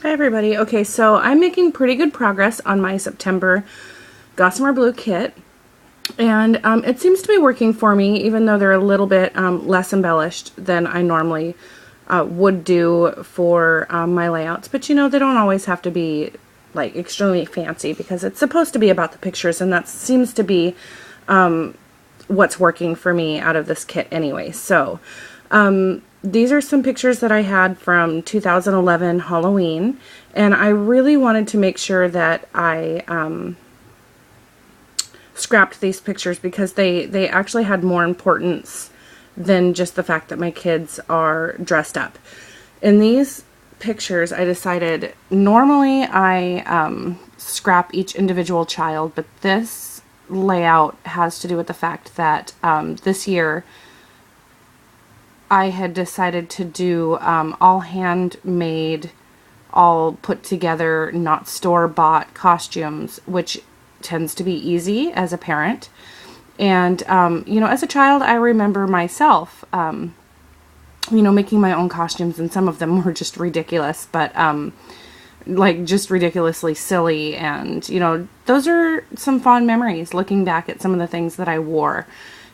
Hi everybody. Okay, so I'm making pretty good progress on my September Gossamer Blue kit, and it seems to be working for me, even though they're a little bit less embellished than I normally would do for my layouts. But you know, they don't always have to be like extremely fancy because it's supposed to be about the pictures, and that seems to be what's working for me out of this kit anyway. So these are some pictures that I had from 2011 Halloween, and I really wanted to make sure that I scrapped these pictures because they actually had more importance than just the fact that my kids are dressed up. In these pictures, I decided normally I scrap each individual child, but this layout has to do with the fact that this year I had decided to do all handmade, all put together, not store-bought costumes, which tends to be easy as a parent. And, you know, as a child, I remember myself, you know, making my own costumes, and some of them were just ridiculous, but, like, just ridiculously silly. And, you know, those are some fond memories, looking back at some of the things that I wore.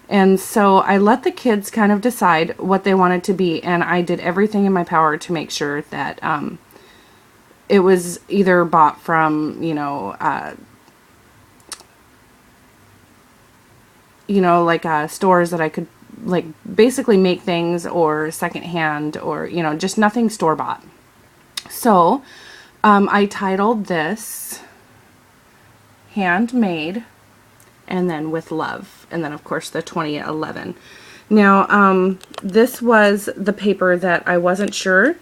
And so I let the kids kind of decide what they wanted to be, and I did everything in my power to make sure that it was either bought from, you know, like stores that I could, like, basically make things, or secondhand, or, you know, just nothing store-bought. So I titled this Handmade, and then With Love, and then of course the 2011. Now this was the paper that I wasn't sure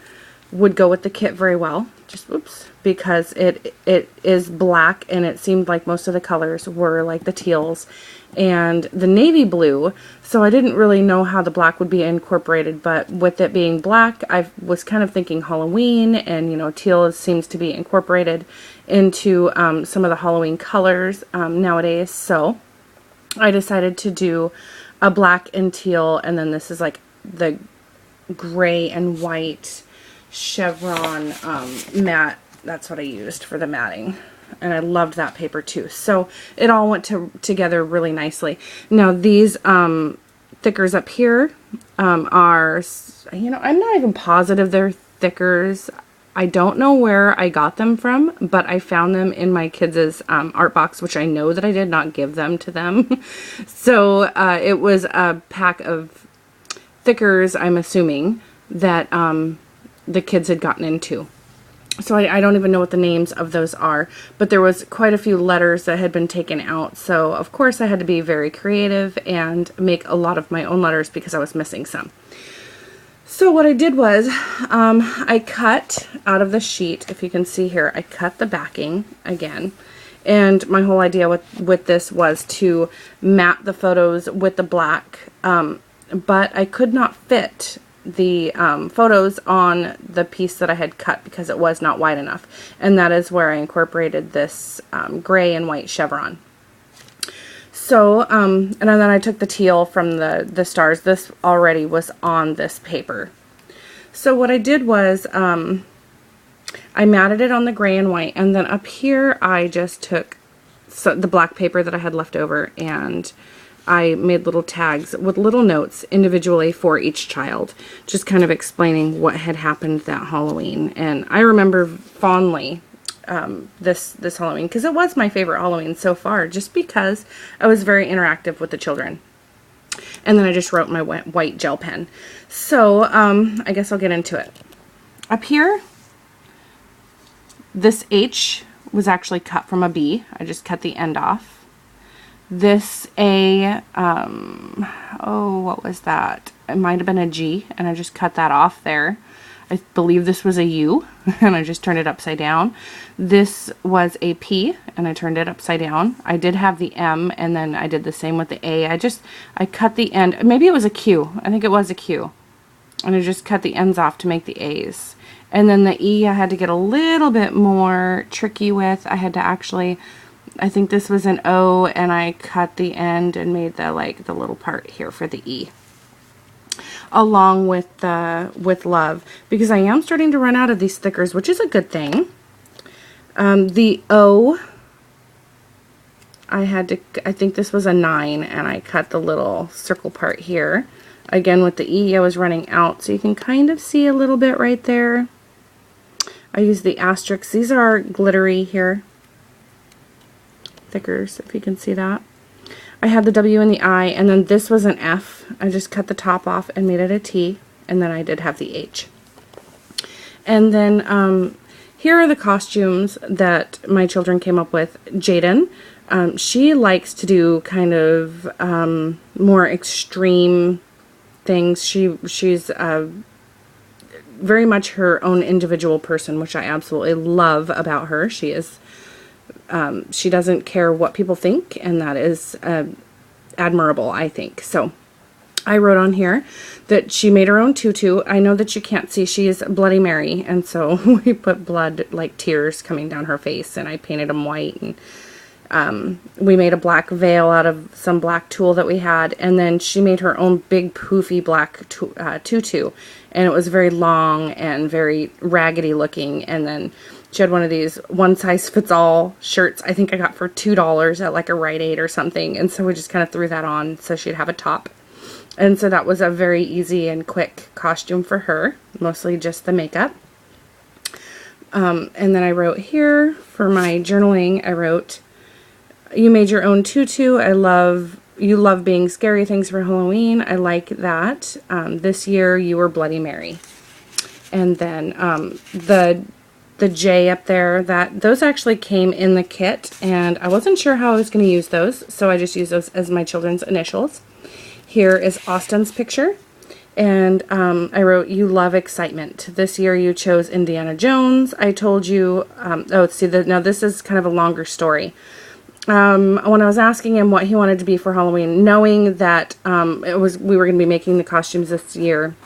would go with the kit very well, just whoops, because it is black, and it seemed like most of the colors were like the teals and the navy blue, so I didn't really know how the black would be incorporated. But with it being black, I was kind of thinking Halloween, and you know, teal seems to be incorporated into some of the Halloween colors nowadays. So I decided to do a black and teal, and then this is like the gray and white chevron mat. That's what I used for the matting, and I loved that paper too. So it all went together really nicely. Now these thickers up here are, you know, I'm not even positive they're thickers. I don't know where I got them from, but I found them in my kids' art box, which I know that I did not give them to them. So it was a pack of thickers, I'm assuming, that the kids had gotten into. So I don't even know what the names of those are, but there was quite a few letters that had been taken out. So of course I had to be very creative and make a lot of my own letters because I was missing some. So what I did was I cut out of the sheet, if you can see here, I cut the backing again. And my whole idea with this was to mat the photos with the black, but I could not fit the photos on the piece that I had cut because it was not wide enough. And that is where I incorporated this gray and white chevron. So, and then I took the teal from the stars. This already was on this paper. So what I did was I matted it on the gray and white, and then up here I just took the black paper that I had left over, and I made little tags with little notes individually for each child, just kind of explaining what had happened that Halloween. And I remember fondly this Halloween, because it was my favorite Halloween so far, just because I was very interactive with the children. And then I just wrote my white gel pen. So I guess I'll get into it. Up here, this H was actually cut from a B. I just cut the end off. This A, oh, what was that? It might have been a G, and I just cut that off there. I believe this was a U, and I just turned it upside down. This was a P, and I turned it upside down. I did have the M, and then I did the same with the A. I cut the end, maybe it was a Q. I think it was a Q. And I just cut the ends off to make the A's. And then the E I had to get a little bit more tricky with. I had to actually, I think this was an O, and I cut the end and made the little part here for the E. along with love, because I am starting to run out of these stickers, which is a good thing. The O, I think this was a 9, and I cut the little circle part here. Again, with the E, I was running out, so you can kind of see a little bit right there. I used the asterisks. These are glittery here. Stickers, if you can see that. I had the W and the I, and then this was an F. I just cut the top off and made it a T, and then I did have the H. And then here are the costumes that my children came up with. Jaden, she likes to do kind of more extreme things. She's very much her own individual person, which I absolutely love about her. She is she doesn't care what people think, and that is admirable, I think. So I wrote on here that she made her own tutu. I know that you can't see, she is Bloody Mary, and so we put blood, like tears coming down her face, and I painted them white, and we made a black veil out of some black tulle that we had, and then she made her own big poofy black tutu, and it was very long and very raggedy looking. And then she had one of these one-size-fits-all shirts I think I got for $2 at like a Rite Aid or something, and so we just kind of threw that on so she'd have a top. And so that was a very easy and quick costume for her, mostly just the makeup. And then I wrote here for my journaling, I wrote, you made your own tutu. You love being scary things for Halloween. I like that. This year you were Bloody Mary. And then the J up there, those actually came in the kit, and I wasn't sure how I was going to use those, so I just used those as my children's initials. Here is Austin's picture, and I wrote, you love excitement. This year you chose Indiana Jones. I told you, now this is kind of a longer story. When I was asking him what he wanted to be for Halloween, knowing that we were going to be making the costumes this year,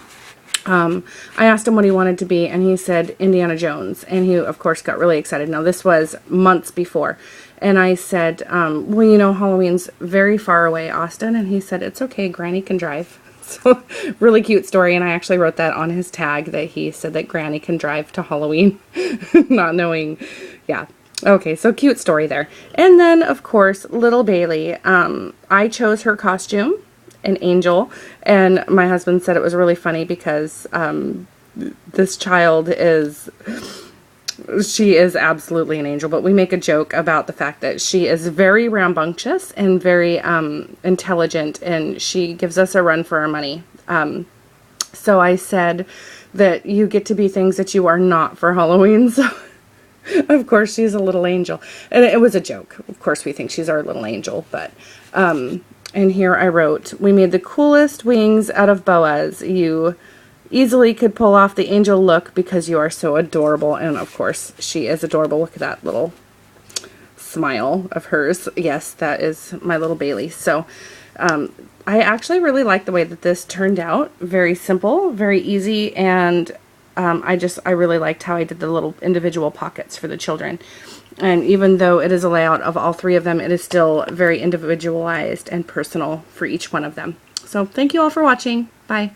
I asked him what he wanted to be, and he said Indiana Jones, and he of course got really excited. Now this was months before, and I said, well, you know, Halloween's very far away, Austin, and he said, it's okay, Granny can drive. So really cute story, and I actually wrote that on his tag, that he said that Granny can drive to Halloween, not knowing. Yeah. Okay, so cute story there. And then, of course, little Bailey. I chose her costume, an angel, and my husband said it was really funny because this child she is absolutely an angel, but we make a joke about the fact that she is very rambunctious and very intelligent, and she gives us a run for our money. So I said that you get to be things that you are not for Halloween, so of course she's a little angel, and it was a joke. Of course we think she's our little angel, but and here I wrote, we made the coolest wings out of boas. You easily could pull off the angel look because you are so adorable. And of course she is adorable. Look at that little smile of hers. Yes, that is my little Bailey. So I actually really like the way that this turned out. Very simple, very easy, and I really liked how I did the little individual pockets for the children. And even though it is a layout of all three of them, it is still very individualized and personal for each one of them. So thank you all for watching. Bye.